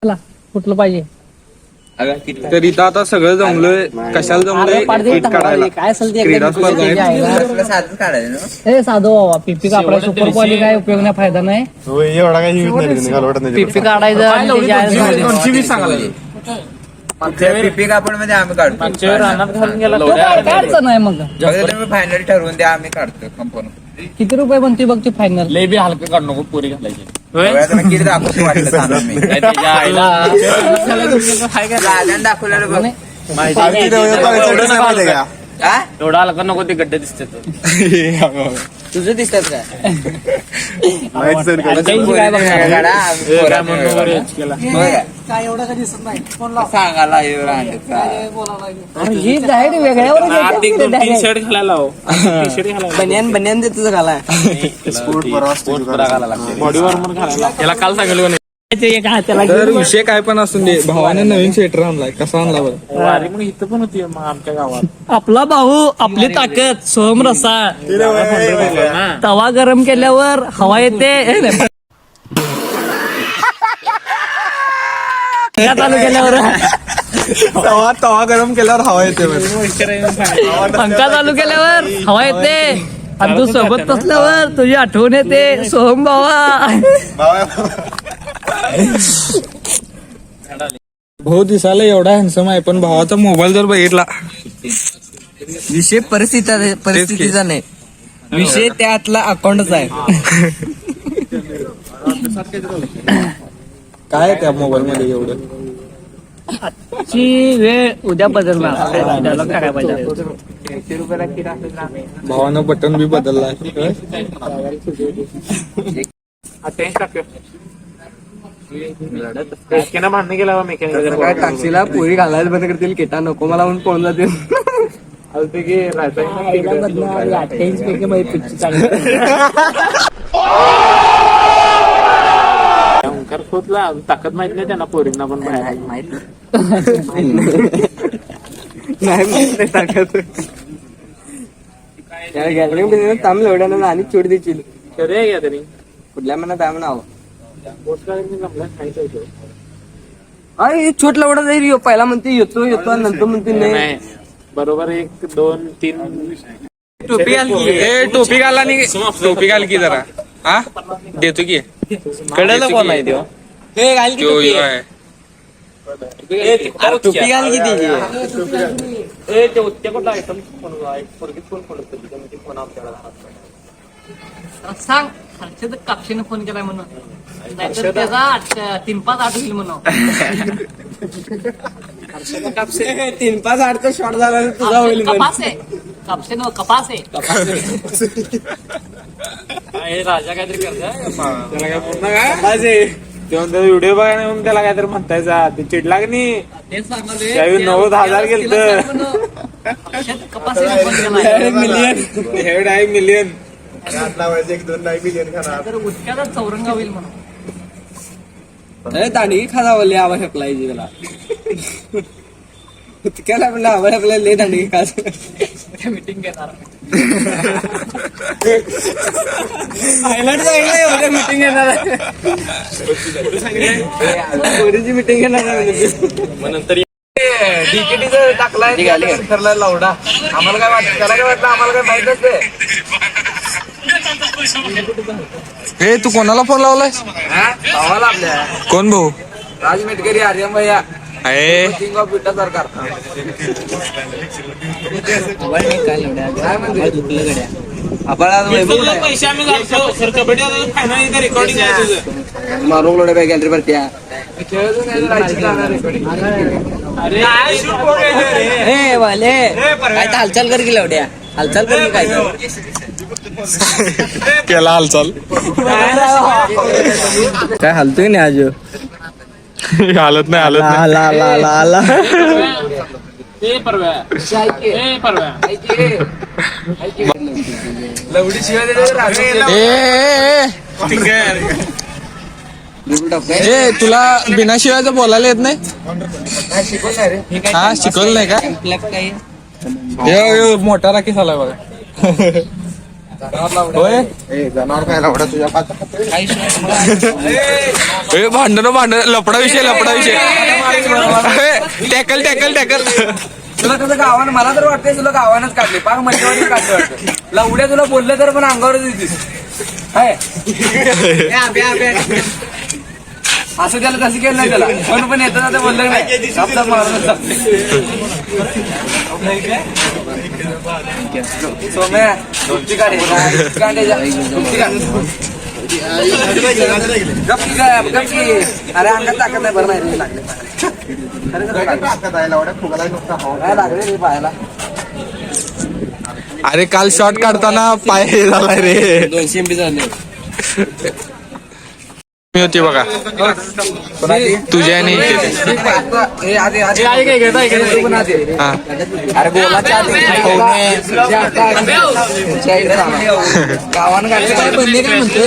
चला कुठलं पाहिजे तर इथं आता सगळं जमलंय. कशाला जमलंय? किट काढायला. काय असेल ते क्रीडा स्पर्धा आहेत. हे साधं बाबा पीपी कापडा सुपर क्वालिटी काय उपयोग नाही फायदा नाही. एवढा काही यूज नाही घालवत नाही. पीपी काढायचं आणि त्याची आयस घालायची. 220 सांगायला पीपी कापड मध्ये आम्ही काढतो. तो काय अडचण आहे मग. तुम्ही फायनल ठरवून द्या, आम्ही काढतो कंपनी. किती रुपये बनते बघ ती फायनल. लय बी हलकं काढू नको, पोरी घालायची. किती दाखवतो वाटलं सांगा मी. लागान दाखवलेलं बघ. एवढं हलकं नको, ते गड्डे दिसतात. तुझं दिसतात काय काढा, आम्ही काय एवढं काय दिसत नाही. सांगायला येऊ राहण्याचा. ही डायरेक्ट वेगळ्यावर शर्ट घालायला बनियान देत तुझं घालाय. बॉडी वॉर्मर घालायला. याला काल सांगितलं नाही. तर विषय काय पण असून दे, भावाने नवीन स्वेटर आणलाय. कसा आणला बरं? वारी मग इथं पण होती मग आमच्या गावात. आपला भाऊ आपली ताकद सोहम रसा. तवा गरम केल्यावर हवा येते. चालू केल्यावर तवा गरम केल्यावर हवा येते. पंखा चालू केल्यावर हवा येते. आणि तू सोबत बसल्यावर तुझी आठवण येते सोहम भावा. भाऊ दिसायला एवढा हँडसम आहे, पण भावाचा मोबाईल जर बघितला. विषय परिस्थितीचा नाही, विषय त्यातला अकाउंटचा आहे. काय त्या मोबाईल मध्ये एवढं? ची वेळ उद्या बदलणार. काय पाहिजे भावानं बटन बी बदललाय. भांडण केला मेकॅनिक. काय टॅक्सीला पोरी घालायला बंद करतील, केटा नको मला म्हणून पळून जातील. ओंकार खोतला ताकद माहित नाही त्यांना, पोरींना पण बाहेर नाही माहित ताकद. गॅलरी तांबलं एवढ्या आणि चोट देशील. खरे घ्या तरी कुठल्या मनात आहे म्हणावं. जमला खायचं होतं. अरे छोट लवडा जाईल. पहिला म्हणते येतो आणि नंतर म्हणते नाही. बरोबर 1 2 3 टोपी घाल की. टोपी घाल आणि टोपी घाल की जरा. हा देतो की कडेला कोण आहे तो? हे घाल की टोपी. टोपी घाल की ती. सांग हर्षद कापशीने फोन केलाय म्हणून, नाहीतर त्याचा 3-5 8 होईल म्हणून. 3-5 शॉट झाला तुझा होईल. कपास आहे कापसे न कपास आहे. राजा काहीतरी करताय व्हिडिओ बघायला म्हणून त्याला काहीतरी म्हणतायचा. ते चिडला की नाही. तेच सांगालोय. त्यावेळी 90,000 गेलं तर कपास मिलियन मिलियन. तर उठक्याचा चौरंगा होईल म्हणून. दांडगी खाजा लय आवाज आपलायची त्याला. उतक्याला म्हणलं आवाज आपल्याला लय दांडगी खाज. मीटिंग घेणार. मीटिंग घेणार पोरीची मीटिंग घेणार नंतर डीकेटीचं टाकलाय ठरलाय लावडा. आम्हाला काय वाटतं, त्याला काय वाटलं, आम्हाला काय माहित नसते. हे तू कोणाला फोन लावलाय? भावाला आपल्या कोण भाऊ? राज मेटकरी, आर्यन भैया, आहे किंग ऑफ विटा सरकार. काय म्हणते पैसे आम्ही घालतो सर. कबड्डी फायनल रेकॉर्डिंग आहे तुझं. मारून लोडे बाय गॅलरी वरती. ए वाले काय तर हालचाल कर की लवड्या. हालचाल कर की काय. केला हालचाल. काय हालतोय नाही आज. हालत नाही हालत नाही. आला लवडी शिवाय ए तुला बिना शिवायचं बोलायला येत नाही? हा शिकवलं नाही का? हे मोठा राखी झालाय बघा. होय जनावर काय लावडा तुझ्या पाच भांडण लपडा विषय टॅकल तुला कसं गावानं मला तर वाटतंय तुला गावानच काढले पाक मध्येवरच काढले वाटतं लवड्या तुला बोललं तर पण अंगावरच येतील हाय असं त्याला तसं केलं नाही त्याला पण येतं आता बोललं नाही शब्दात मारून सोम्या तुमची गाडी अरे अंगात ताकद नाही बरं नाही लागले लागले रे पाहायला अरे काल शॉट काढताना पाय हे झालाय रे 200 MB झाले मी होती बघा तुझ्या आणि हा अरे बोलाच्या गावानं काढले बनले काय म्हणतो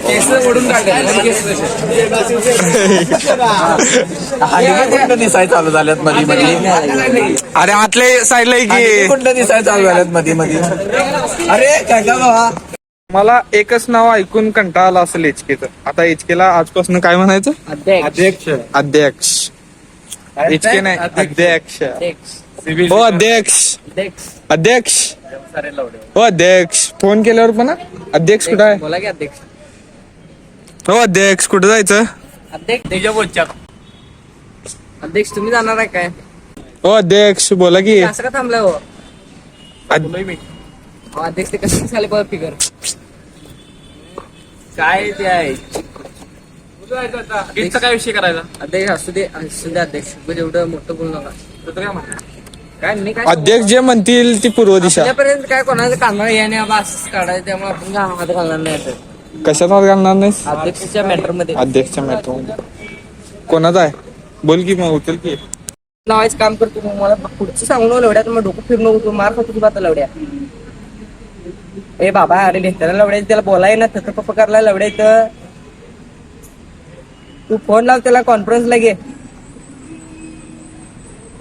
केस ओढून काढले दिसाय चालू झाल्यात मध्ये मध्ये अरे आतल्या साईडला की कुठलं दिसाय चालू झाल्यात मध्ये मध्ये अरे काय का बाबा मला एकच नाव ऐकून कंटाळा आला असेल एचकेचं आता एचकेला आजपासून काय म्हणायचं अध्यक्ष एचके नाही अध्यक्ष हो अध्यक्ष हो अध्यक्ष फोन केल्यावर पण अध्यक्ष कुठं आहे बोला की अध्यक्ष हो अध्यक्ष कुठं जायचं अध्यक्ष तुम्ही जाणार आहे काय हो अध्यक्ष बोला की असं का थांबलाय हो अध्यक्ष ते कसं झाले बघ फिगर काय ते आहे काय विषय करायचा अध्यक्ष असू दे अध्यक्ष एवढं मोठं बोलू नका काय म्हणा काय नाही काय अध्यक्ष जे म्हणतील ती पूर्व दिशा आपल्यापर्यंत काय कोणाचं कांदा याने असं काढायचं त्यामुळे आपण काय हात घालणार नाही आता. कशात हात घालणार नाही अध्यक्षच्या मॅटर मध्ये अध्यक्षच्या मॅटर कोणाचा आहे बोल की मग उचल की लावायचं काम करतो मग मला पुढचं सांगून लवड्यात मग डोकं फिरणं होतो मार खातो तुझा आता लवड्या ए बाबा अरे लेखताना लवड्याचं त्याला बोलाय ना तसं पप्पा करायला लवड्या इथं तू फोन लाव त्याला कॉन्फरन्सला घे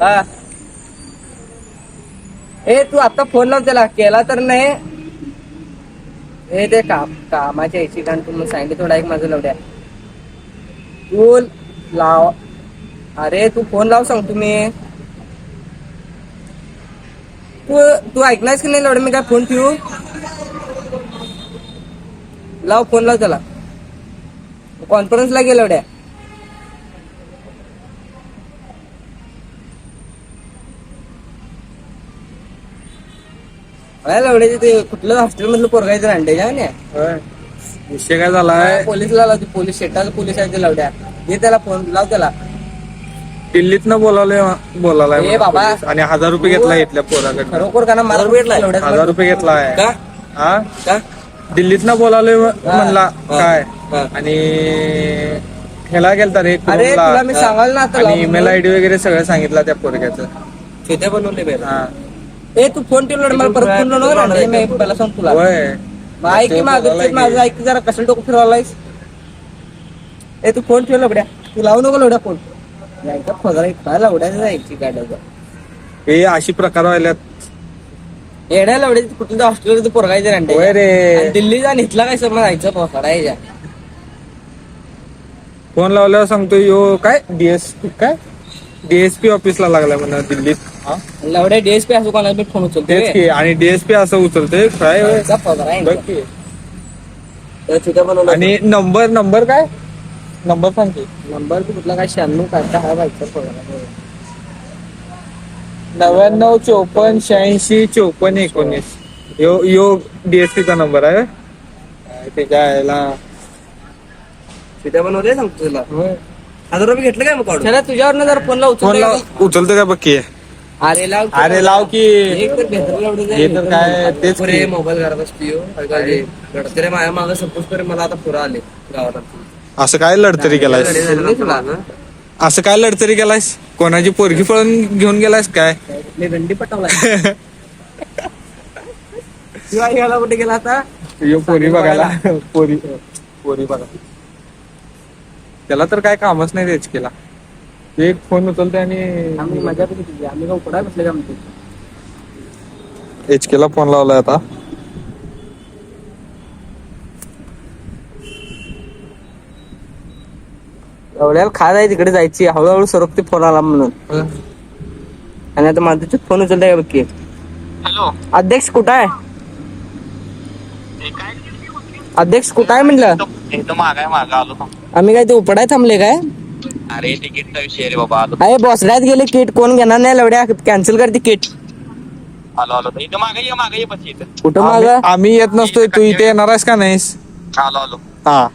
हा ए तू आता फोन लाव त्याला केला तर नाही हे ते कामाच्या याची कारण तू सांगितलं थोडा एक माझं लवड्या तू लाव अरे तू फोन लाव सांग तुम्ही तू ऐकलायस की नाही लवड्या मी काय फोन ठेवू लाव फोन लाव त्याला कॉन्फरन्सला गे लवड्या लवड्याचे ते कुठलं हॉस्टेल मधलं पोरगायचं अंडे विषय काय झालाय पोलीसला लावते पोलीस शेटाला पोलीस आहे ते लवड्या घे त्याला फोन लाव त्याला दिल्लीतनं बोलायला बाबा. आणि 1000 रुपये घेतला इथल्या पोराकडे खरोखर का ना मला भेटला लवड्यात 1000 रुपये घेतलाय का हा का दिल्लीतनं बोलावलोय म्हणला काय आणि ह्याला गेलता रे अरे तुला मी सांगाल ना आता आणि ईमेल आयडी वगैरे सगळं सांगितलं त्या पोरग्याचं खेत्या बनवले हा ए तू फोन ठेवला मला परत फोन लावणार मी पहिला सांग तुला होय मग ऐक की माझं ऐक जरा कसं डोकं फिरवायलायस ए तू फोन ठेव लवड्या तू लावू नको लवड्या फोन यायचा फजरा काय लवड्याचं जायची गाड्याचं हे अशी प्रकार व्हायल्यात येड्या लवड्याची कुठलं हॉस्टेल पोरगायचं होय रे दिल्ली जा इथला काय समज जायचं पोसाडा यायच्या फोन लावल्यावर सांगतो यो काय डीएसपी ऑफिसला लागलाय म्हणा दिल्लीत लवड्या डीएसपी असं कोणाला मी फोन उचलतो तेच की आणि डीएसपी असं उचलतोय काय होय? बघ की. आणि नंबर काय नंबर सांग की नंबर तू कुठला काय 96 काय हा व्हायचा 99 54 86 54 19 यो डीएसपीचा नंबर आहे त्याच्या याला सीधा बनवले सांगतो तुला 1000 रुपये घेतलं काय मग चला तुझ्यावर जरा फोन फोन लाव उचलतो का बघ की अरे लाव की एक तर भेटलं हे तर काय तेच की. मोबाईल घरात असतो घडतरे माझ्या मागं सपोज करे मला आता पुरा आले गावात असं काय लढतरी केलायस असं काय लढतरी केलायस कोणाची पोरगी पळून घेऊन गेलायस काय रंडी पटवला शिवाय कुठे गेला आता यो पोरी बघायला पोरी बघा त्याला तर काय कामच नाही द्यायच केला एक फोन उचलते आणि आम्ही मजा केली तुझी आम्ही का उकडा बसले का म्हणते HK ला फोन लावलाय आता. एवढ्याला खात आहे तिकडे जायची हळूहळू सरकते फोन आला म्हणून. आणि आता माझा फोन उचलताय बघ की. हॅलो अध्यक्ष कुठं आहे? अध्यक्ष कुठं आहे म्हणलं? एकदम मागा आलो. आम्ही काय ते उपडाय थांबले काय? अरे तिकीटचा विषय रे बाबा. अरे बॉसड्यात गेले किट कोण घेणार नाही लवड्या कॅन्सल करते किट. आलो इथं मागे ये पशी इथं. कुठं माग? आम्ही येत नसतोय, तू इथे येणार आहेस का नाहीस? आलो हा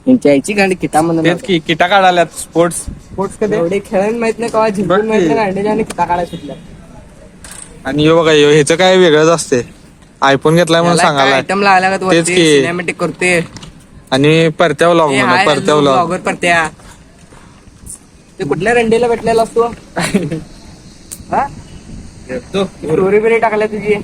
यांची गाडी किटा म्हणून तेच की किटा काढाल्यात. स्पोर्ट्स कधी एवढे खेळायला माहित नाही का जिंकून माहित नाही गांडीच्या आणि किटा काढायला सुटल्या. आणि हे बघा ह्याचं काय वेगळंच असते. आयफोन घेतलाय म्हणून सांगायला आयटम लावला का तेच की. सिनेमॅटिक करते. आणि परत्या व्लॉग म्हणून परत्या व्लॉग. ब्लॉगर परत्या. ते कुठल्या रंडीला भेटलेला असतो? हा स्टोरी बिरी टाकल्या तुझी?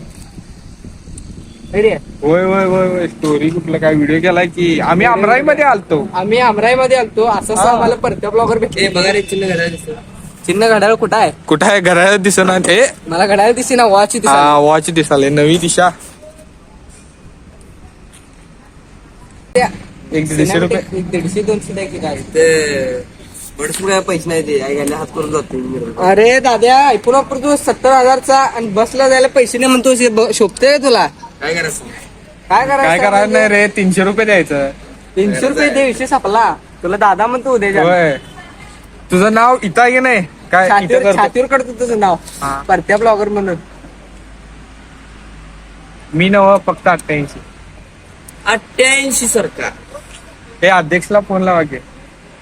होय होय होय होय स्टोरी कुठलं काय व्हिडिओ केलाय की. आम्ही अमराई मध्ये आलतो. आम्ही अमराईमध्ये आलतो असं आम्हाला परत्या ब्लॉगर भेटले. बघा रे चिन्ह घड्याळ दिसत. चिन्ह घड्याळ कुठं आहे? कुठं आहे? घरात दिसना ते. मला घड्याळ दिसे ना वॉच हा वॉच दिसाले. नवी दिशा. 150 रुपये. 150-200 द्या की काय ते पैसे नाही ते हात करून जातो. अरे दाद्या ऐकून वापरतो 70,000चा आणि बसला जायला पैसे नाही म्हणतो. शोभते तुला काय करायचं? काय काय करायचं नाही रे. 300 रुपये द्यायचं. 300 रुपये दे विषय संपला. तुला दादा म्हणतो उद्या होय. तुझं नाव इथं आहे की नाही? काय इथं करतो? छातीवर काढतो तुझं नाव हा. परत्या ब्लॉगर म्हणून. मी नव फक्त 88. 88 सरकार. हे अध्यक्षला फोन लावा की.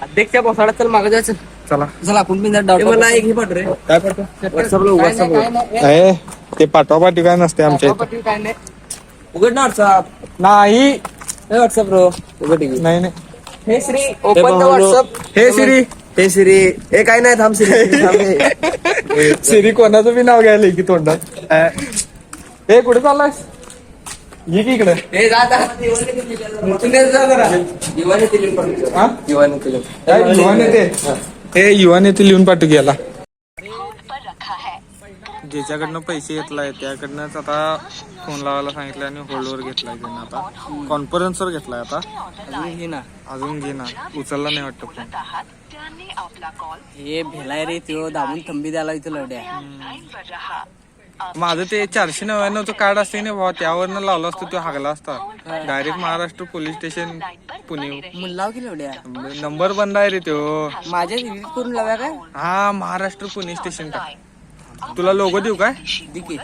अध्यक्ष बसाडा चल मागे जायचं. चला चला आपण पण डाऊट मला एक हे पाठव रे. काय पडतो? व्हॉट्सअपला ते पाठवापाठी काय नसते आमच्या इथं. काय नाही उघड ना व्हॉट्सअप. नाही व्हॉट्सअप ब्रो उघड. नाही नाही. हे श्री ओपन द व्हॉट्सअप. हे सिरी. हे श्री हे काय नाही थांब श्री. सिरी कोणाचं बी नाव घ्यायला की तोंडात. हे कुठे चाललायस? ये की इकडे. हे जा जरा. हा? युवा नेते. हे युवा नेते लिहून पाठवू गेला. ज्याच्याकडनं पैसे घेतलाय त्याकडनंच आता फोन लावायला सांगितलं आणि होल्डवर घेतलाय त्यांना. आता कॉन्फरन्सवर घेतलाय. आता अजून घे ना. उचलला नाही वाटतं फोन. हे भेलाय रे तो दाबून थंबी द्यायला इथं लवड्या. माझं ते 499चं कार्ड असते ना भावा, त्यावरनं लावलं असतं. तो हागला असता direct. Maharashtra police station Pune. मुल्लाव की लवड्या नंबर बंद आहे रे तो. माझ्या डिलीट करून लाव्या काय? हा महाराष्ट्र पोलीस स्टेशन. तुला लोगो देऊ काय? दिकी